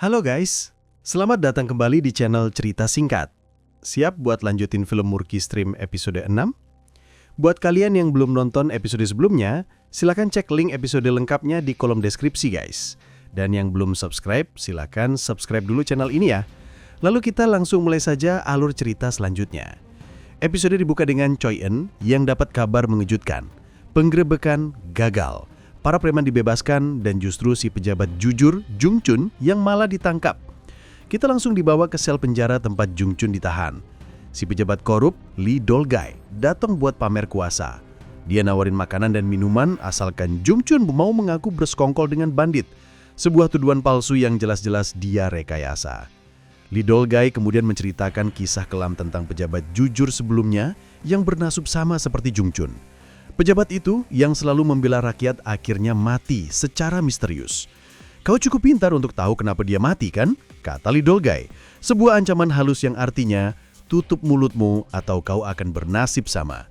Halo guys, selamat datang kembali di channel Cerita Singkat. Siap buat lanjutin film Murky Stream episode 6? Buat kalian yang belum nonton episode sebelumnya, silakan cek link episode lengkapnya di kolom deskripsi guys. Dan yang belum subscribe, silakan subscribe dulu channel ini ya. Lalu kita langsung mulai saja alur cerita selanjutnya. Episode dibuka dengan Choi Eun yang dapat kabar mengejutkan. Penggerebekan gagal. Para preman dibebaskan dan justru si pejabat jujur, Jung Chun, yang malah ditangkap. Kita langsung dibawa ke sel penjara tempat Jung Chun ditahan. Si pejabat korup, Lee Dol-gai, datang buat pamer kuasa. Dia nawarin makanan dan minuman asalkan Jung Chun mau mengaku bersekongkol dengan bandit. Sebuah tuduhan palsu yang jelas-jelas dia rekayasa. Lee Dol-gai kemudian menceritakan kisah kelam tentang pejabat jujur sebelumnya yang bernasib sama seperti Jung Chun. Pejabat itu yang selalu membela rakyat akhirnya mati secara misterius. Kau cukup pintar untuk tahu kenapa dia mati kan? Kata Lee Dol-gai. Sebuah ancaman halus yang artinya, tutup mulutmu atau kau akan bernasib sama.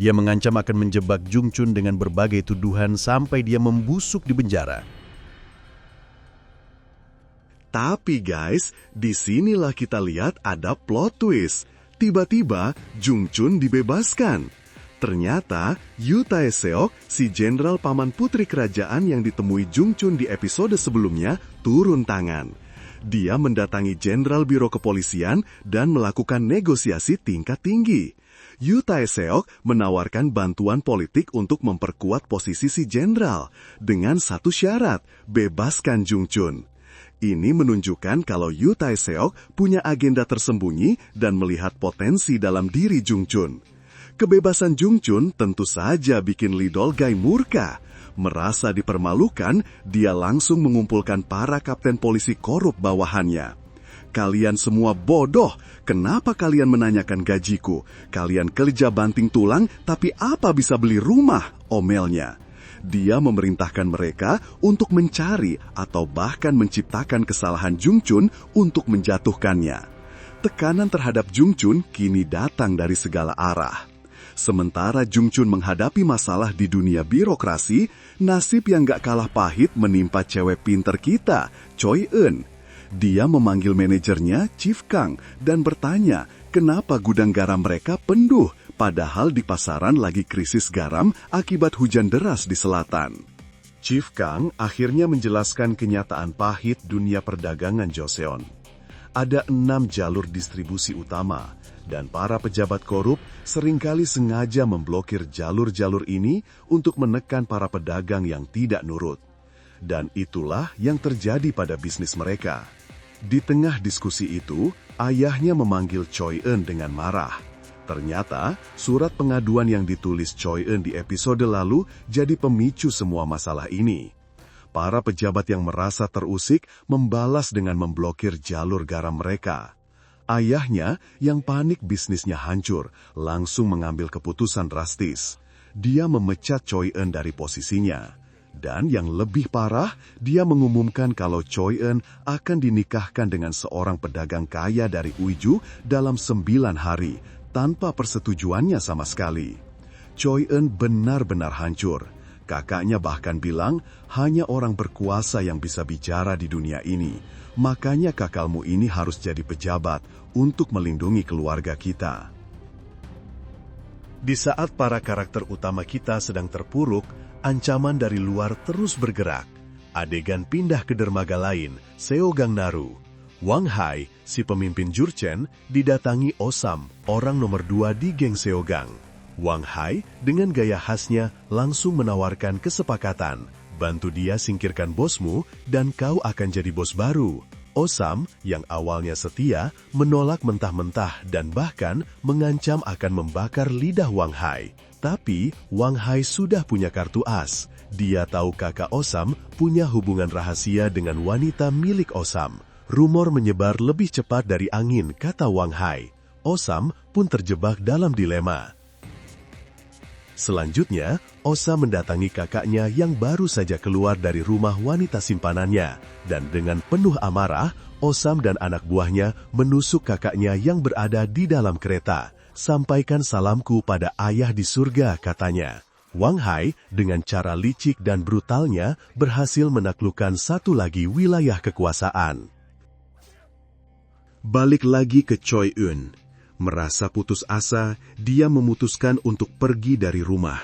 Dia mengancam akan menjebak Jung Chun dengan berbagai tuduhan sampai dia membusuk di penjara. Tapi guys, disinilah kita lihat ada plot twist. Tiba-tiba Jung Chun dibebaskan. Ternyata, Yu Tae-seok, si jenderal paman putri kerajaan yang ditemui Jung Chun di episode sebelumnya, turun tangan. Dia mendatangi jenderal biro kepolisian dan melakukan negosiasi tingkat tinggi. Yu Tae-seok menawarkan bantuan politik untuk memperkuat posisi si jenderal dengan satu syarat, bebaskan Jung Chun. Ini menunjukkan kalau Yu Tae-seok punya agenda tersembunyi dan melihat potensi dalam diri Jung Chun. Kebebasan Jung Chun tentu saja bikin Lee Dol-gai murka. Merasa dipermalukan, dia langsung mengumpulkan para kapten polisi korup bawahannya. Kalian semua bodoh, kenapa kalian menanyakan gajiku? Kalian kerja banting tulang, tapi apa bisa beli rumah? Omelnya. Dia memerintahkan mereka untuk mencari atau bahkan menciptakan kesalahan Jung Chun untuk menjatuhkannya. Tekanan terhadap Jung Chun kini datang dari segala arah. Sementara Jung Chun menghadapi masalah di dunia birokrasi, nasib yang gak kalah pahit menimpa cewek pinter kita, Choi Eun. Dia memanggil manajernya, Chief Kang, dan bertanya kenapa gudang garam mereka penuh, padahal di pasaran lagi krisis garam akibat hujan deras di selatan. Chief Kang akhirnya menjelaskan kenyataan pahit dunia perdagangan Joseon. Ada 6 jalur distribusi utama, dan para pejabat korup seringkali sengaja memblokir jalur-jalur ini untuk menekan para pedagang yang tidak nurut. Dan itulah yang terjadi pada bisnis mereka. Di tengah diskusi itu, ayahnya memanggil Choi Eun dengan marah. Ternyata, surat pengaduan yang ditulis Choi Eun di episode lalu jadi pemicu semua masalah ini. Para pejabat yang merasa terusik membalas dengan memblokir jalur garam mereka. Ayahnya yang panik bisnisnya hancur, langsung mengambil keputusan drastis. Dia memecat Choi Eun dari posisinya. Dan yang lebih parah, dia mengumumkan kalau Choi Eun akan dinikahkan dengan seorang pedagang kaya dari Uiju dalam 9 hari, tanpa persetujuannya sama sekali. Choi Eun benar-benar hancur. Kakaknya bahkan bilang, hanya orang berkuasa yang bisa bicara di dunia ini. Makanya kakalmu ini harus jadi pejabat untuk melindungi keluarga kita. Di saat para karakter utama kita sedang terpuruk, ancaman dari luar terus bergerak. Adegan pindah ke dermaga lain, Seogang Naru. Wang Hai, si pemimpin Jurchen, didatangi Osam, orang nomor 2 di geng Seogang. Wang Hai dengan gaya khasnya langsung menawarkan kesepakatan. Bantu dia singkirkan bosmu dan kau akan jadi bos baru. Osam yang awalnya setia menolak mentah-mentah dan bahkan mengancam akan membakar lidah Wang Hai. Tapi Wang Hai sudah punya kartu as. Dia tahu kakak Osam punya hubungan rahasia dengan wanita milik Osam. Rumor menyebar lebih cepat dari angin, kata Wang Hai. Osam pun terjebak dalam dilema. Selanjutnya, Osa mendatangi kakaknya yang baru saja keluar dari rumah wanita simpanannya. Dan dengan penuh amarah, Osam dan anak buahnya menusuk kakaknya yang berada di dalam kereta. Sampaikan salamku pada ayah di surga, katanya. Wang Hai dengan cara licik dan brutalnya berhasil menaklukkan satu lagi wilayah kekuasaan. Balik lagi ke Choi Eun. Merasa putus asa, dia memutuskan untuk pergi dari rumah.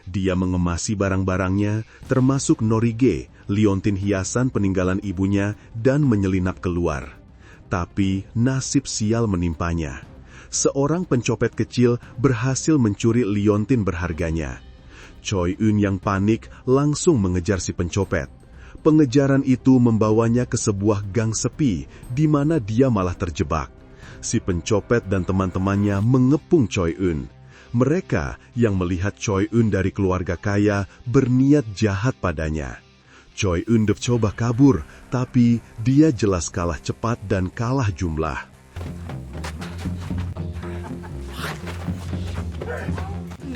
Dia mengemasi barang-barangnya, termasuk norige, liontin hiasan peninggalan ibunya, dan menyelinap keluar. Tapi nasib sial menimpanya. Seorang pencopet kecil berhasil mencuri liontin berharganya. Choi Eun yang panik langsung mengejar si pencopet. Pengejaran itu membawanya ke sebuah gang sepi, di mana dia malah terjebak. Si pencopet dan teman-temannya mengepung Choi Eun. Mereka yang melihat Choi Eun dari keluarga kaya berniat jahat padanya. Choi Eun coba kabur, tapi dia jelas kalah cepat dan kalah jumlah.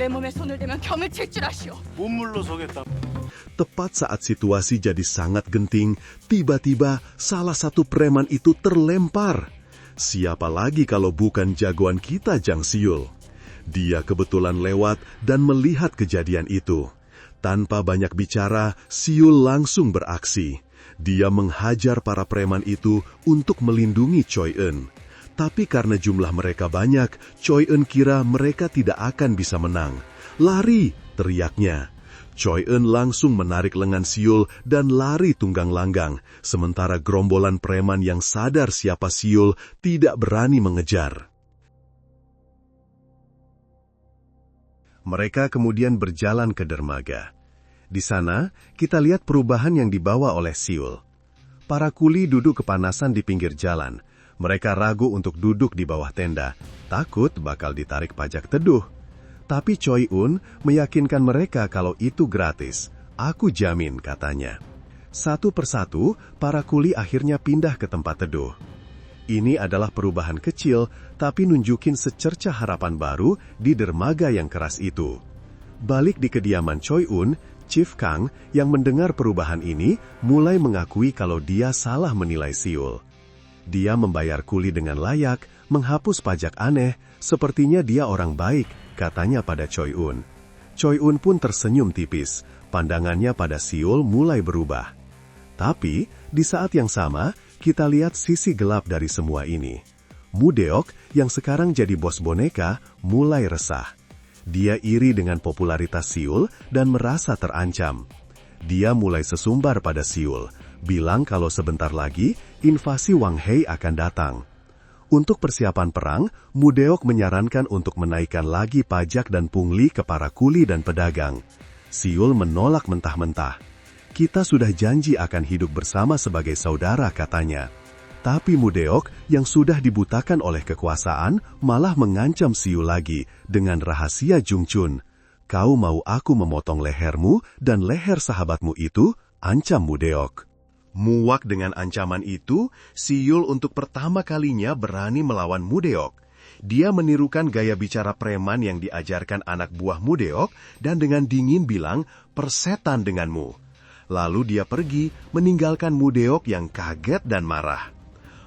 내 몸에 손을 대면 경을 칠 줄 아시오. 문물로 서겠다. Tepat saat situasi jadi sangat genting, tiba-tiba salah satu preman itu terlempar. Siapa lagi kalau bukan jagoan kita, Jang Siul? Dia kebetulan lewat dan melihat kejadian itu. Tanpa banyak bicara, Siul langsung beraksi. Dia menghajar para preman itu untuk melindungi Choi Eun. Tapi karena jumlah mereka banyak, Choi Eun kira mereka tidak akan bisa menang. "Lari!" teriaknya. Choi Eun langsung menarik lengan Siul dan lari tunggang langgang, sementara gerombolan preman yang sadar siapa Siul tidak berani mengejar. Mereka kemudian berjalan ke dermaga. Di sana, kita lihat perubahan yang dibawa oleh Siul. Para kuli duduk kepanasan di pinggir jalan. Mereka ragu untuk duduk di bawah tenda, takut bakal ditarik pajak teduh. Tapi Choi Eun meyakinkan mereka kalau itu gratis. "Aku jamin," katanya. Satu persatu, para kuli akhirnya pindah ke tempat teduh. Ini adalah perubahan kecil, tapi nunjukin secercah harapan baru di dermaga yang keras itu. Balik di kediaman Choi Eun, Chief Kang yang mendengar perubahan ini mulai mengakui kalau dia salah menilai Siul. Dia membayar kuli dengan layak, menghapus pajak aneh, sepertinya dia orang baik, katanya pada Choi Eun. Choi Eun pun tersenyum tipis, pandangannya pada Siul mulai berubah. Tapi, di saat yang sama, kita lihat sisi gelap dari semua ini. Mudeok, yang sekarang jadi bos boneka, mulai resah. Dia iri dengan popularitas Siul dan merasa terancam. Dia mulai sesumbar pada Siul, bilang kalau sebentar lagi, invasi Wang Hei akan datang. Untuk persiapan perang, Mudeok menyarankan untuk menaikkan lagi pajak dan pungli ke para kuli dan pedagang. Siul menolak mentah-mentah. "Kita sudah janji akan hidup bersama sebagai saudara," katanya. Tapi Mudeok yang sudah dibutakan oleh kekuasaan malah mengancam Siul lagi dengan rahasia Jungchun. "Kau mau aku memotong lehermu dan leher sahabatmu itu?" ancam Mudeok. Muak dengan ancaman itu, Siul untuk pertama kalinya berani melawan Mudeok. Dia menirukan gaya bicara preman yang diajarkan anak buah Mudeok dan dengan dingin bilang, "Persetan denganmu." Lalu dia pergi, meninggalkan Mudeok yang kaget dan marah.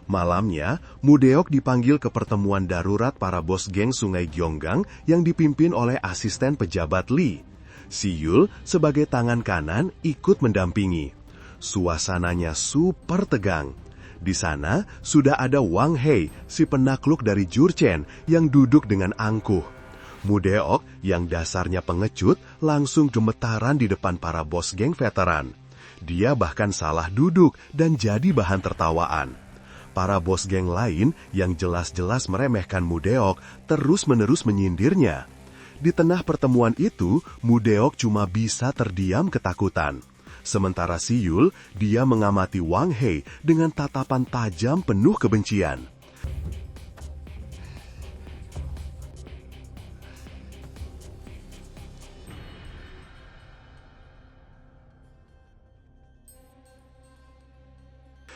Malamnya, Mudeok dipanggil ke pertemuan darurat para bos geng Sungai Gyeonggang yang dipimpin oleh asisten pejabat Lee. Siul sebagai tangan kanan ikut mendampingi. Suasananya super tegang. Di sana sudah ada Wang Hei, si penakluk dari Jurchen yang duduk dengan angkuh. Mudeok yang dasarnya pengecut langsung gemetaran di depan para bos geng veteran. Dia bahkan salah duduk dan jadi bahan tertawaan. Para bos geng lain yang jelas-jelas meremehkan Mudeok terus-menerus menyindirnya. Di tengah pertemuan itu, Mudeok cuma bisa terdiam ketakutan. Sementara Siul, dia mengamati Wang Hei dengan tatapan tajam penuh kebencian.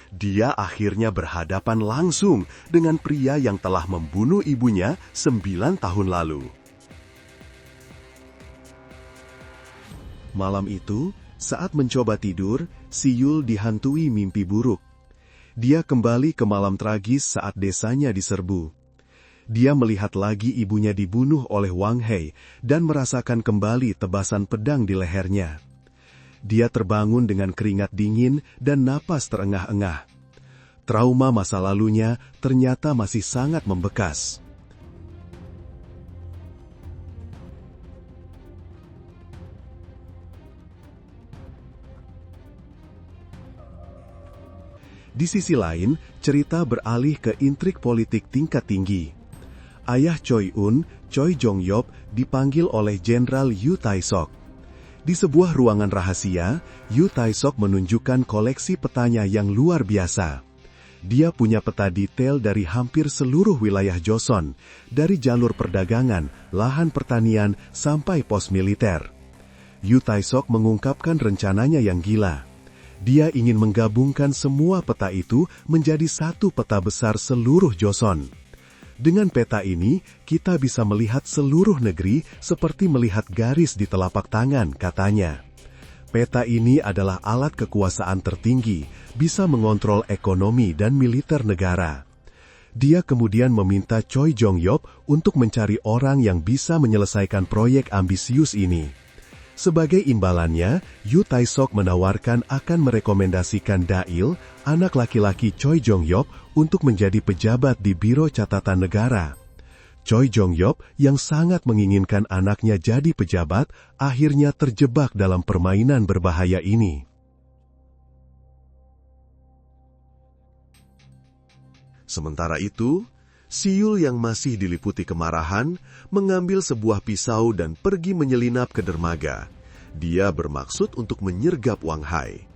Dia akhirnya berhadapan langsung dengan pria yang telah membunuh ibunya 9 tahun lalu. Malam itu, saat mencoba tidur, Siul dihantui mimpi buruk. Dia kembali ke malam tragis saat desanya diserbu. Dia melihat lagi ibunya dibunuh oleh Wang Hei dan merasakan kembali tebasan pedang di lehernya. Dia terbangun dengan keringat dingin dan napas terengah-engah. Trauma masa lalunya ternyata masih sangat membekas. Di sisi lain, cerita beralih ke intrik politik tingkat tinggi. Ayah Choi Un, Choi Jong-yop, dipanggil oleh Jenderal Yu Tae-sok. Di sebuah ruangan rahasia, Yu Tae-sok menunjukkan koleksi petanya yang luar biasa. Dia punya peta detail dari hampir seluruh wilayah Joseon, dari jalur perdagangan, lahan pertanian, sampai pos militer. Yu Tae-sok mengungkapkan rencananya yang gila. Dia ingin menggabungkan semua peta itu menjadi satu peta besar seluruh Joseon. Dengan peta ini, kita bisa melihat seluruh negeri seperti melihat garis di telapak tangan, katanya. Peta ini adalah alat kekuasaan tertinggi, bisa mengontrol ekonomi dan militer negara. Dia kemudian meminta Choi Jong-yop untuk mencari orang yang bisa menyelesaikan proyek ambisius ini. Sebagai imbalannya, Yu Tae-sok menawarkan akan merekomendasikan Dail, anak laki-laki Choi Jong-yop, untuk menjadi pejabat di Biro Catatan Negara. Choi Jong-yop yang sangat menginginkan anaknya jadi pejabat, akhirnya terjebak dalam permainan berbahaya ini. Sementara itu, Siyul yang masih diliputi kemarahan, mengambil sebuah pisau dan pergi menyelinap ke dermaga. Dia bermaksud untuk menyergap Wang Hai.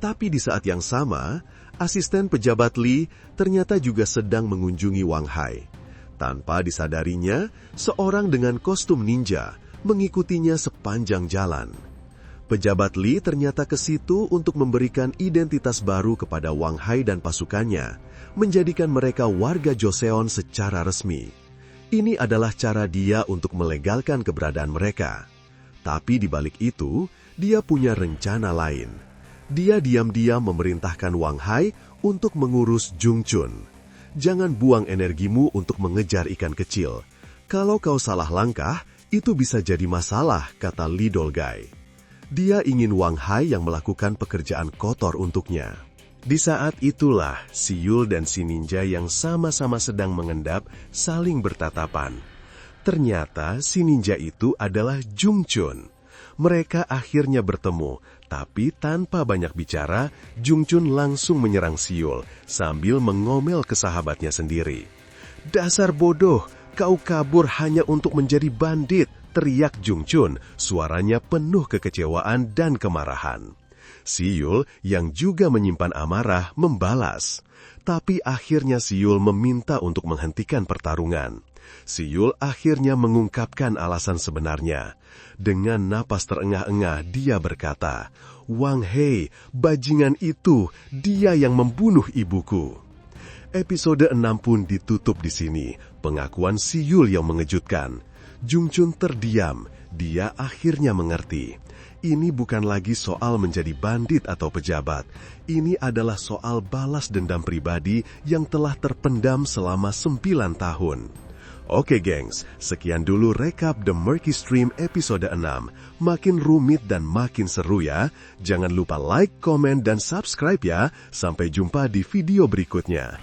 Tapi di saat yang sama, asisten pejabat Lee ternyata juga sedang mengunjungi Wang Hai. Tanpa disadarinya, seorang dengan kostum ninja mengikutinya sepanjang jalan. Pejabat Lee ternyata ke situ untuk memberikan identitas baru kepada Wang Hai dan pasukannya, menjadikan mereka warga Joseon secara resmi. Ini adalah cara dia untuk melegalkan keberadaan mereka. Tapi di balik itu, dia punya rencana lain. Dia diam-diam memerintahkan Wang Hai untuk mengurus Jung Chun. Jangan buang energimu untuk mengejar ikan kecil. Kalau kau salah langkah, itu bisa jadi masalah, kata Lee Dol-gai. Dia ingin Wang Hai yang melakukan pekerjaan kotor untuknya. Di saat itulah, si Yul dan si ninja yang sama-sama sedang mengendap saling bertatapan. Ternyata si ninja itu adalah Jung Chun. Mereka akhirnya bertemu, tapi tanpa banyak bicara, Jung Chun langsung menyerang si Yul sambil mengomel ke sahabatnya sendiri. "Dasar bodoh, kau kabur hanya untuk menjadi bandit," teriak Jung Chun, suaranya penuh kekecewaan dan kemarahan. Si Yul yang juga menyimpan amarah membalas. Tapi akhirnya si Yul meminta untuk menghentikan pertarungan. Si Yul akhirnya mengungkapkan alasan sebenarnya. Dengan napas terengah-engah dia berkata, "Wang Hei, bajingan itu, dia yang membunuh ibuku." Episode 6 pun ditutup di sini. Pengakuan si Yul yang mengejutkan. Jung Chun terdiam, dia akhirnya mengerti. Ini bukan lagi soal menjadi bandit atau pejabat. Ini adalah soal balas dendam pribadi yang telah terpendam selama 9 tahun. Oke gengs, sekian dulu rekap The Murky Stream episode 6. Makin rumit dan makin seru ya. Jangan lupa like, komen, dan subscribe ya. Sampai jumpa di video berikutnya.